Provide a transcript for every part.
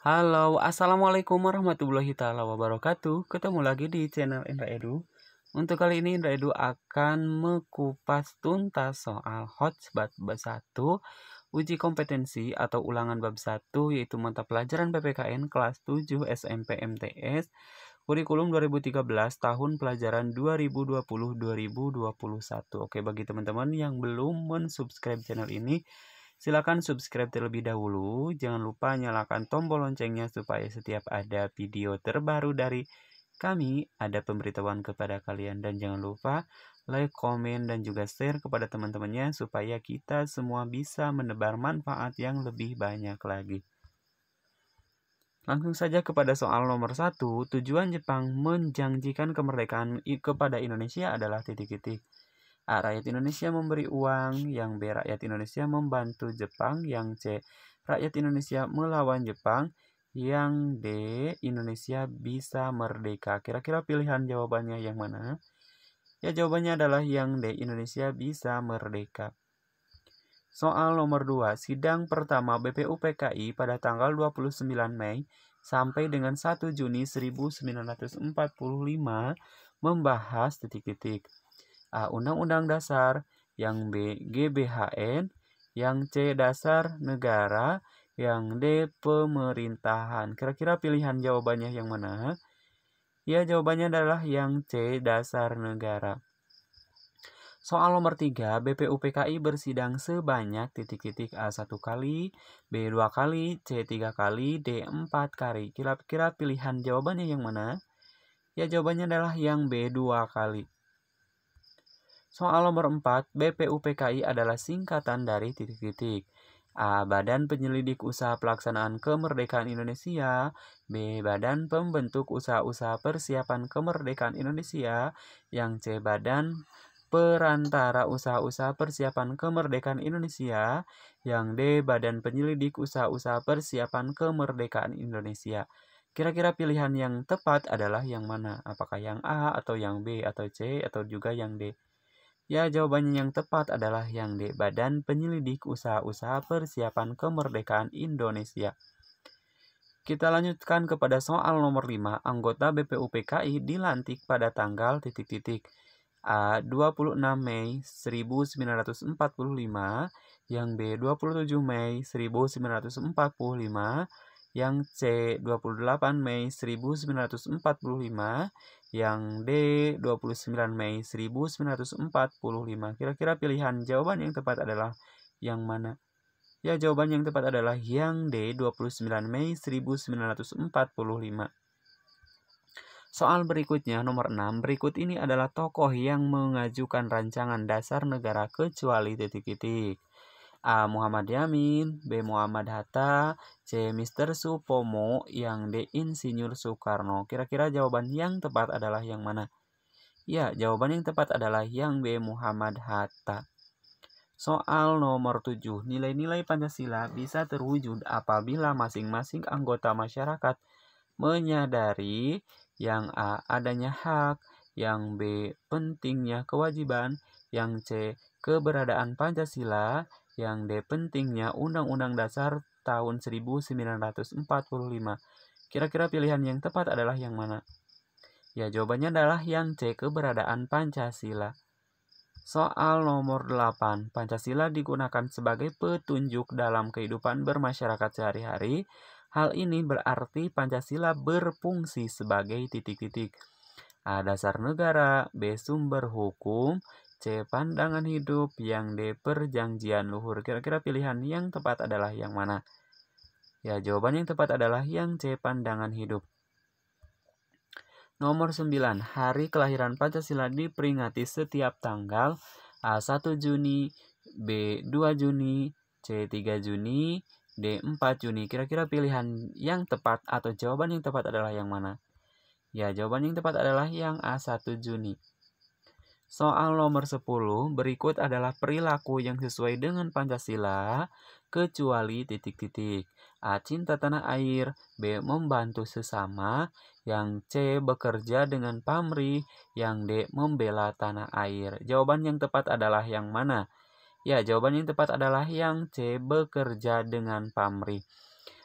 Halo, assalamualaikum warahmatullahi taala wabarakatuh. Ketemu lagi di channel Indra Edu. Untuk kali ini Indra Edu akan mengupas tuntas soal Hotspot bab 1, uji kompetensi atau ulangan bab 1 yaitu mata pelajaran PPKN kelas 7 SMP MTS kurikulum 2013 tahun pelajaran 2020-2021. Oke, bagi teman-teman yang belum mensubscribe channel ini, silakan subscribe terlebih dahulu. Jangan lupa nyalakan tombol loncengnya supaya setiap ada video terbaru dari kami ada pemberitahuan kepada kalian. Dan jangan lupa like, komen, dan juga share kepada teman-temannya supaya kita semua bisa menebar manfaat yang lebih banyak lagi. Langsung saja kepada soal nomor 1. Tujuan Jepang menjanjikan kemerdekaan kepada Indonesia adalah titik-titik. A. Rakyat Indonesia memberi uang. Yang B. Rakyat Indonesia membantu Jepang. Yang C. Rakyat Indonesia melawan Jepang. Yang D. Indonesia bisa merdeka. Kira-kira pilihan jawabannya yang mana? Ya, jawabannya adalah yang D. Indonesia bisa merdeka. Soal nomor 2. Sidang pertama BPUPKI pada tanggal 29 Mei sampai dengan 1 Juni 1945 membahas titik-titik. A. Undang-Undang Dasar. Yang B. GBHN. Yang C. Dasar Negara. Yang D. Pemerintahan. Kira-kira pilihan jawabannya yang mana? Ya, jawabannya adalah yang C. Dasar Negara. Soal nomor 3, BPUPKI bersidang sebanyak titik-titik. A 1 kali, B 2 kali, C 3 kali, D 4 kali. Kira-kira pilihan jawabannya yang mana? Ya, jawabannya adalah yang B 2 kali. Soal nomor 4, BPUPKI adalah singkatan dari titik-titik. A. Badan Penyelidik Usaha Pelaksanaan Kemerdekaan Indonesia. B. Badan Pembentuk Usaha-Usaha Persiapan Kemerdekaan Indonesia. Yang C. Badan Perantara Usaha-Usaha Persiapan Kemerdekaan Indonesia. Yang D. Badan Penyelidik Usaha-Usaha Persiapan Kemerdekaan Indonesia. Kira-kira pilihan yang tepat adalah yang mana? Apakah yang A atau yang B atau C atau juga yang D? Ya, jawabannya yang tepat adalah yang D. Badan Penyelidik Usaha-Usaha Persiapan Kemerdekaan Indonesia. Kita lanjutkan kepada soal nomor 5. Anggota BPUPKI dilantik pada tanggal titik-titik. A. 26 Mei 1945. Yang B. 27 Mei 1945. Yang C. 28 Mei 1945. Yang D. 29 Mei 1945. Kira-kira pilihan jawaban yang tepat adalah yang mana? Ya, jawaban yang tepat adalah yang D. 29 Mei 1945. Soal berikutnya nomor 6. Berikut ini adalah tokoh yang mengajukan rancangan dasar negara kecuali titik-titik. A. Muhammad Yamin. B. Muhammad Hatta. C. Mr. Supomo. Yang D. Insinyur Soekarno. Kira-kira jawaban yang tepat adalah yang mana? Ya, jawaban yang tepat adalah yang B. Muhammad Hatta. Soal nomor 7. Nilai-nilai Pancasila bisa terwujud apabila masing-masing anggota masyarakat menyadari yang A. adanya hak, yang B. pentingnya kewajiban, yang C. keberadaan Pancasila, yang D. pentingnya Undang-Undang Dasar tahun 1945. Kira-kira pilihan yang tepat adalah yang mana? Ya, jawabannya adalah yang C. keberadaan Pancasila. Soal nomor 8. Pancasila digunakan sebagai petunjuk dalam kehidupan bermasyarakat sehari-hari. Hal ini berarti Pancasila berfungsi sebagai titik-titik. A. Dasar negara. B. Sumber hukum. C. Pandangan hidup. Yang D. Perjanjian luhur. Kira-kira pilihan yang tepat adalah yang mana? Ya, jawaban yang tepat adalah yang C. Pandangan hidup. Nomor 9. Hari kelahiran Pancasila diperingati setiap tanggal. A. 1 Juni. B. 2 Juni. C. 3 Juni. D. 4 Juni. Kira-kira pilihan yang tepat atau jawaban yang tepat adalah yang mana? Ya, jawaban yang tepat adalah yang A. 1 Juni. Soal nomor 10. Berikut adalah perilaku yang sesuai dengan Pancasila kecuali titik-titik. A. Cinta tanah air. B. Membantu sesama. Yang C. Bekerja dengan pamrih. Yang D. Membela tanah air. Jawaban yang tepat adalah yang mana? Ya, jawaban yang tepat adalah yang C. Bekerja dengan pamrih.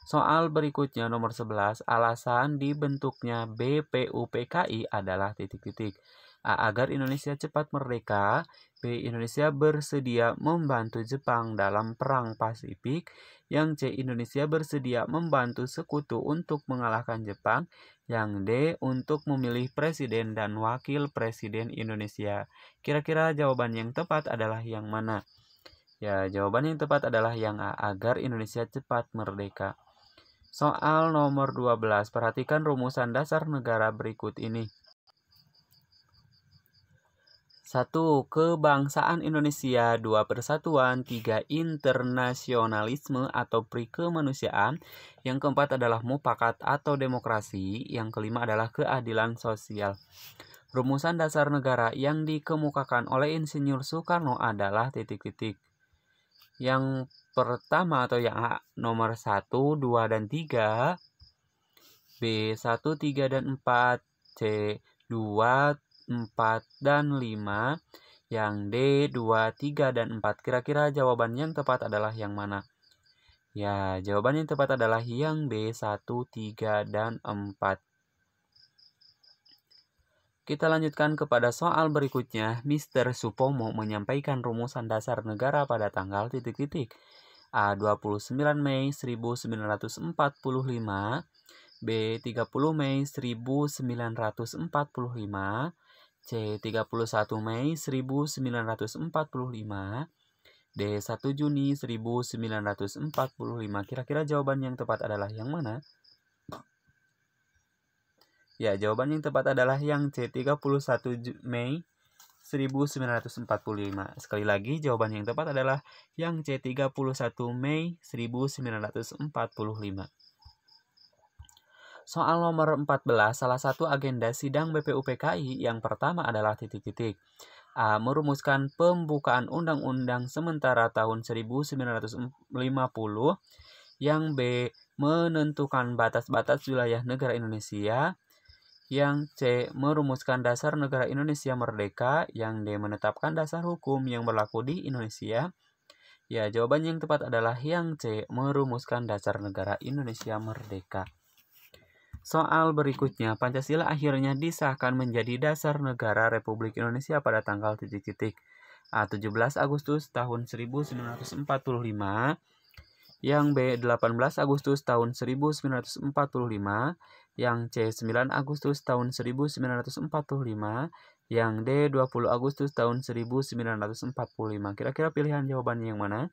Soal berikutnya nomor 11, alasan dibentuknya BPUPKI adalah titik-titik. A. Agar Indonesia cepat merdeka. B. Indonesia bersedia membantu Jepang dalam Perang Pasifik. Yang C. Indonesia bersedia membantu sekutu untuk mengalahkan Jepang. Yang D. Untuk memilih presiden dan wakil presiden Indonesia. Kira-kira jawaban yang tepat adalah yang mana? Ya, jawaban yang tepat adalah yang A. Agar Indonesia cepat merdeka. Soal nomor 12, perhatikan rumusan dasar negara berikut ini. 1. Kebangsaan Indonesia. 2. Persatuan. 3. Internasionalisme atau perikemanusiaan. Yang keempat adalah mufakat atau demokrasi. Yang kelima adalah keadilan sosial. Rumusan dasar negara yang dikemukakan oleh Insinyur Soekarno adalah titik-titik. Yang pertama atau yang A, nomor 1, 2, dan 3. B, 1, 3, dan 4. C, 2, 4, dan 5. Yang D, 2, 3, dan 4. Kira-kira jawaban yang tepat adalah yang mana? Ya, jawaban yang tepat adalah yang B, 1, 3, dan 4. Kita lanjutkan kepada soal berikutnya. Mr. Supomo menyampaikan rumusan dasar negara pada tanggal titik-titik. A. 29 Mei 1945. B. 30 Mei 1945. C. 31 Mei 1945. D. 1 Juni 1945. Kira-kira jawaban yang tepat adalah yang mana? Ya, jawaban yang tepat adalah yang C. 31 Mei 1945. Sekali lagi, jawaban yang tepat adalah yang C. 31 Mei 1945. Soal nomor 14, salah satu agenda sidang BPUPKI yang pertama adalah titik-titik. A. Merumuskan pembukaan undang-undang sementara tahun 1950. Yang B. Menentukan batas-batas wilayah negara Indonesia. Yang C. Merumuskan dasar negara Indonesia merdeka. Yang D. Menetapkan dasar hukum yang berlaku di Indonesia. Ya, jawaban yang tepat adalah yang C. Merumuskan dasar negara Indonesia merdeka. Soal berikutnya, Pancasila akhirnya disahkan menjadi dasar negara Republik Indonesia pada tanggal titik-titik. A. 17 Agustus tahun 1945. Yang B. 18 Agustus tahun 1945. Yang C. 9 Agustus tahun 1945. Yang D. 20 Agustus tahun 1945. Kira-kira pilihan jawabannya yang mana?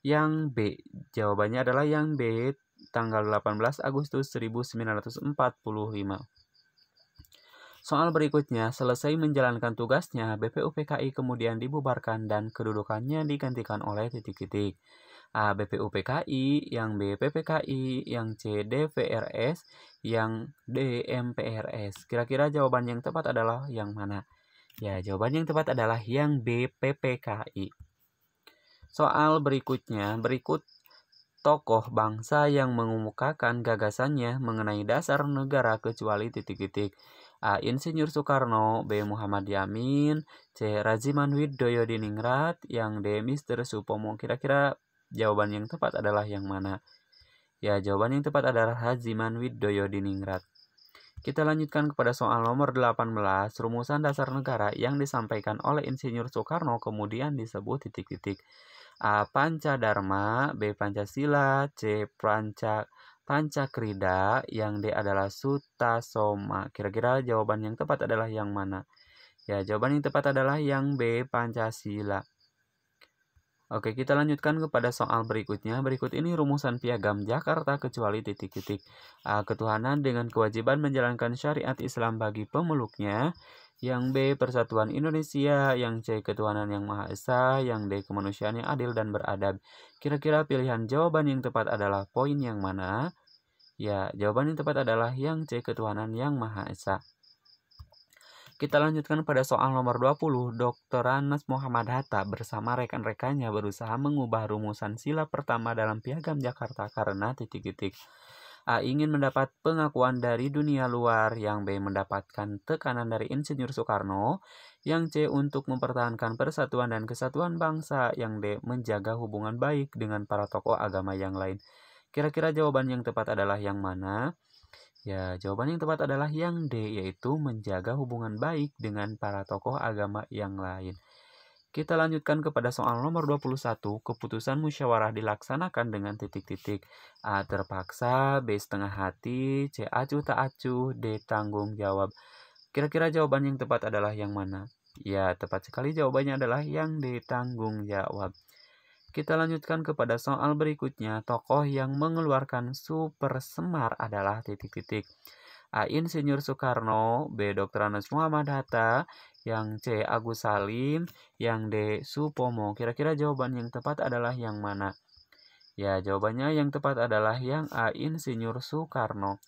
Yang B. Jawabannya adalah yang B, tanggal 18 Agustus 1945. Soal berikutnya, selesai menjalankan tugasnya, BPUPKI kemudian dibubarkan dan kedudukannya digantikan oleh titik-titik. A. BPUPKI, yang B. PPKI, yang C. DVRS, yang D. MPRS. Kira-kira jawaban yang tepat adalah yang mana? Ya, jawaban yang tepat adalah yang B. PPKI. Soal berikutnya, berikut tokoh bangsa yang mengemukakan gagasannya mengenai dasar negara kecuali titik-titik. A. Insinyur Soekarno. B. Muhammad Yamin. C. Radziman Widoyodiningrat. Yang D. Mr. Supomo. Kira-kira jawaban yang tepat adalah yang mana? Ya, jawaban yang tepat adalah Radziman Widoyodiningrat. Kita lanjutkan kepada soal nomor 18. Rumusan dasar negara yang disampaikan oleh Insinyur Soekarno kemudian disebut titik-titik. A. Pancadharma. B. Pancasila. C. Pancakrida. Yang D adalah Sutasoma. Kira-kira jawaban yang tepat adalah yang mana? Ya, jawaban yang tepat adalah yang B. Pancasila. Oke, kita lanjutkan kepada soal berikutnya. Berikut ini rumusan piagam Jakarta kecuali titik-titik. A. Ketuhanan dengan kewajiban menjalankan syariat Islam bagi pemeluknya. Yang B. Persatuan Indonesia. Yang C. Ketuhanan yang Maha Esa. Yang D. Kemanusiaan yang adil dan beradab. Kira-kira pilihan jawaban yang tepat adalah poin yang mana? Ya, jawaban yang tepat adalah yang C. Ketuhanan yang Maha Esa. Kita lanjutkan pada soal nomor 20. Dr. Anas Muhammad Hatta bersama rekan-rekannya berusaha mengubah rumusan sila pertama dalam Piagam Jakarta karena titik-titik. A. Ingin mendapat pengakuan dari dunia luar. Yang B. Mendapatkan tekanan dari Insinyur Soekarno. Yang C. Untuk mempertahankan persatuan dan kesatuan bangsa. Yang D. Menjaga hubungan baik dengan para tokoh agama yang lain. Kira-kira jawaban yang tepat adalah yang mana? Ya, jawaban yang tepat adalah yang D, yaitu menjaga hubungan baik dengan para tokoh agama yang lain. Kita lanjutkan kepada soal nomor 21. Keputusan musyawarah dilaksanakan dengan titik-titik. A. Terpaksa, B. Setengah hati, C. Acuh tak acuh, D. Tanggung jawab. Kira-kira jawaban yang tepat adalah yang mana? Ya, tepat sekali jawabannya adalah yang D. Tanggung jawab. Kita lanjutkan kepada soal berikutnya. Tokoh yang mengeluarkan Super Semar adalah titik-titik. A. Insinyur Soekarno, B. Dr. Anus Muhammad Hatta, yang C. Agus Salim, yang D. Supomo. Kira-kira jawaban yang tepat adalah yang mana? Ya, jawabannya yang tepat adalah yang A. Insinyur Soekarno.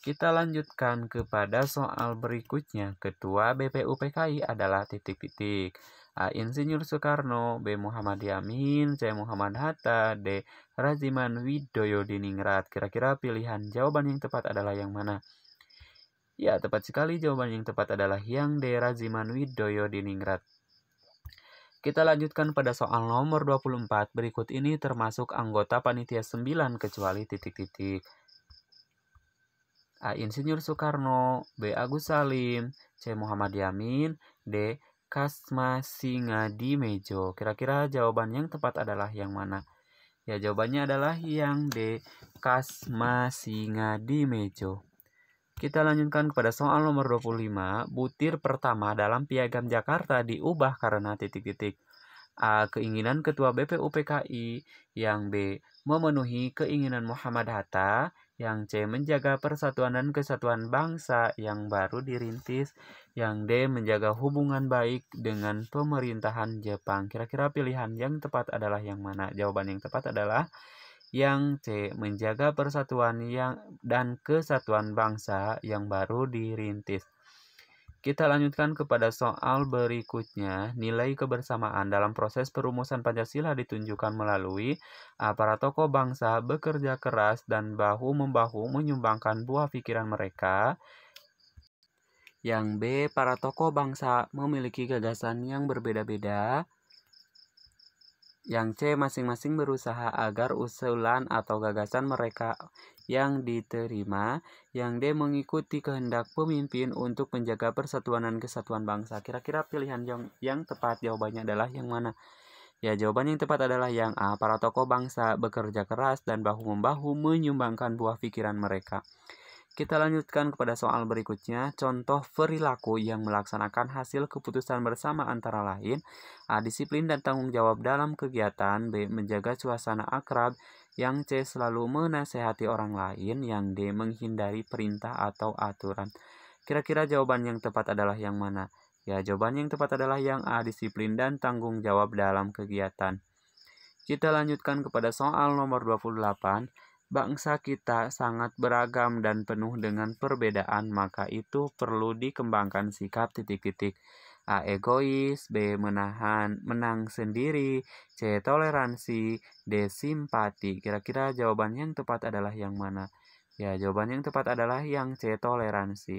Kita lanjutkan kepada soal berikutnya. Ketua BPUPKI adalah titik-titik. A. Insinyur Soekarno, B. Muhammad Yamin, C. Muhammad Hatta, D. Raziman Widoyodiningrat. Kira-kira pilihan jawaban yang tepat adalah yang mana? Ya, tepat sekali jawaban yang tepat adalah yang D. Raziman Widoyodiningrat. Kita lanjutkan pada soal nomor 24. Berikut ini termasuk anggota panitia 9 kecuali titik-titik. A. Insinyur Soekarno, B. Agus Salim, C. Muhammad Yamin, D. Kasma Singadimejo. Kira-kira jawaban yang tepat adalah yang mana? Ya, jawabannya adalah yang D. Kasma Singadimejo. Kita lanjutkan kepada soal nomor 25. Butir pertama dalam Piagam Jakarta diubah karena titik-titik. A. Keinginan Ketua BPUPKI. Yang B. Memenuhi keinginan Muhammad Hatta. Yang C. Menjaga persatuan dan kesatuan bangsa yang baru dirintis. Yang D. Menjaga hubungan baik dengan pemerintahan Jepang. Kira-kira pilihan yang tepat adalah yang mana? Jawaban yang tepat adalah yang C. Menjaga persatuan dan kesatuan bangsa yang baru dirintis. Kita lanjutkan kepada soal berikutnya. Nilai kebersamaan dalam proses perumusan Pancasila ditunjukkan melalui A. Para tokoh bangsa bekerja keras dan bahu-membahu menyumbangkan buah pikiran mereka. Yang B. Para tokoh bangsa memiliki gagasan yang berbeda-beda. Yang C. Masing-masing berusaha agar usulan atau gagasan mereka yang diterima. Yang D. Mengikuti kehendak pemimpin untuk menjaga persatuan dan kesatuan bangsa. Kira-kira pilihan yang tepat jawabannya adalah yang mana? Ya, jawaban yang tepat adalah yang A. Para tokoh bangsa bekerja keras dan bahu-membahu menyumbangkan buah pikiran mereka. Kita lanjutkan kepada soal berikutnya. Contoh perilaku yang melaksanakan hasil keputusan bersama antara lain A. Disiplin dan tanggung jawab dalam kegiatan. B. Menjaga suasana akrab. Yang C. Selalu menasehati orang lain. Yang D. Menghindari perintah atau aturan. Kira-kira jawaban yang tepat adalah yang mana? Ya, jawaban yang tepat adalah yang A. Disiplin dan tanggung jawab dalam kegiatan. Kita lanjutkan kepada soal nomor 28. Bangsa kita sangat beragam dan penuh dengan perbedaan, maka itu perlu dikembangkan sikap titik-titik. A. Egois, B. Menang sendiri, C. Toleransi, D. Simpati. Kira-kira jawaban yang tepat adalah yang mana? Ya, jawaban yang tepat adalah yang C. Toleransi.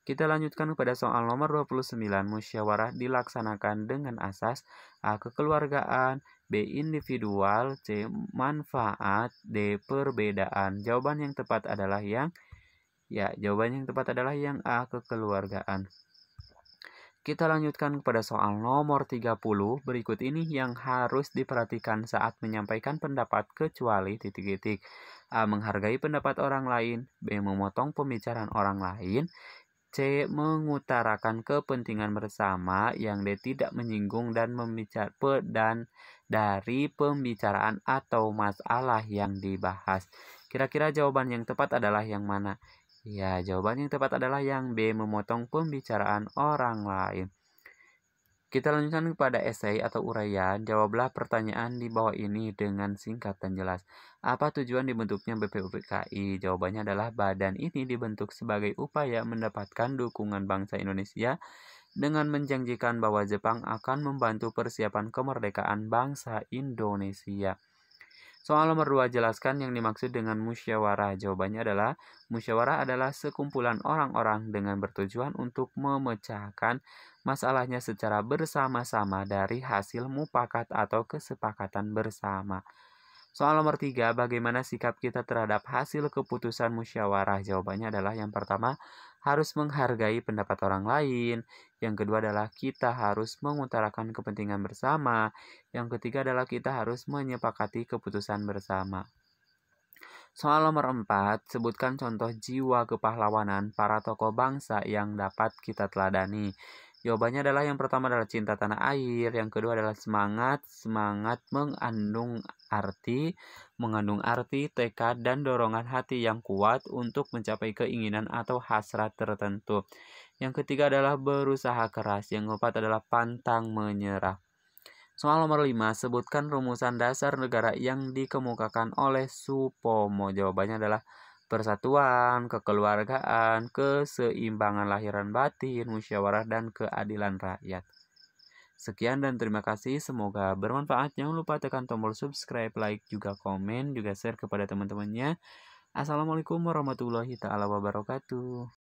Kita lanjutkan kepada soal nomor 29. Musyawarah dilaksanakan dengan asas A. Kekeluargaan, B. Individual, C. Manfaat, D. Perbedaan. Jawaban yang tepat adalah yang A. Kekeluargaan. Kita lanjutkan kepada soal nomor 30. Berikut ini yang harus diperhatikan saat menyampaikan pendapat kecuali titik-titik. A. Menghargai pendapat orang lain, B. Memotong pembicaraan orang lain, C. Mengutarakan kepentingan bersama. Yang D. Tidak menyinggung dan dari pembicaraan atau masalah yang dibahas. Kira-kira jawaban yang tepat adalah yang mana? Ya, jawaban yang tepat adalah yang B. Memotong pembicaraan orang lain. Kita lanjutkan kepada esai atau uraian. Jawablah pertanyaan di bawah ini dengan singkat dan jelas. Apa tujuan dibentuknya BPUPKI? Jawabannya adalah badan ini dibentuk sebagai upaya mendapatkan dukungan bangsa Indonesia dengan menjanjikan bahwa Jepang akan membantu persiapan kemerdekaan bangsa Indonesia. Soal nomor 2, jelaskan yang dimaksud dengan musyawarah. Jawabannya adalah, musyawarah adalah sekumpulan orang-orang dengan bertujuan untuk memecahkan masalahnya secara bersama-sama dari hasil mufakat atau kesepakatan bersama. Soal nomor 3, bagaimana sikap kita terhadap hasil keputusan musyawarah? Jawabannya adalah yang pertama, harus menghargai pendapat orang lain. Yang kedua adalah kita harus mengutarakan kepentingan bersama. Yang ketiga adalah kita harus menyepakati keputusan bersama. Soal nomor 4, sebutkan contoh jiwa kepahlawanan para tokoh bangsa yang dapat kita teladani. Jawabannya adalah yang pertama adalah cinta tanah air, yang kedua adalah semangat mengandung arti, tekad, dan dorongan hati yang kuat untuk mencapai keinginan atau hasrat tertentu. Yang ketiga adalah berusaha keras, yang keempat adalah pantang menyerah. Soal nomor 5, sebutkan rumusan dasar negara yang dikemukakan oleh Supomo. Jawabannya adalah persatuan, kekeluargaan, keseimbangan lahiran batin, musyawarah, dan keadilan rakyat. Sekian dan terima kasih, semoga bermanfaat. Jangan lupa tekan tombol subscribe, like, juga komen, juga share kepada teman-temannya. Assalamualaikum warahmatullahi wabarakatuh.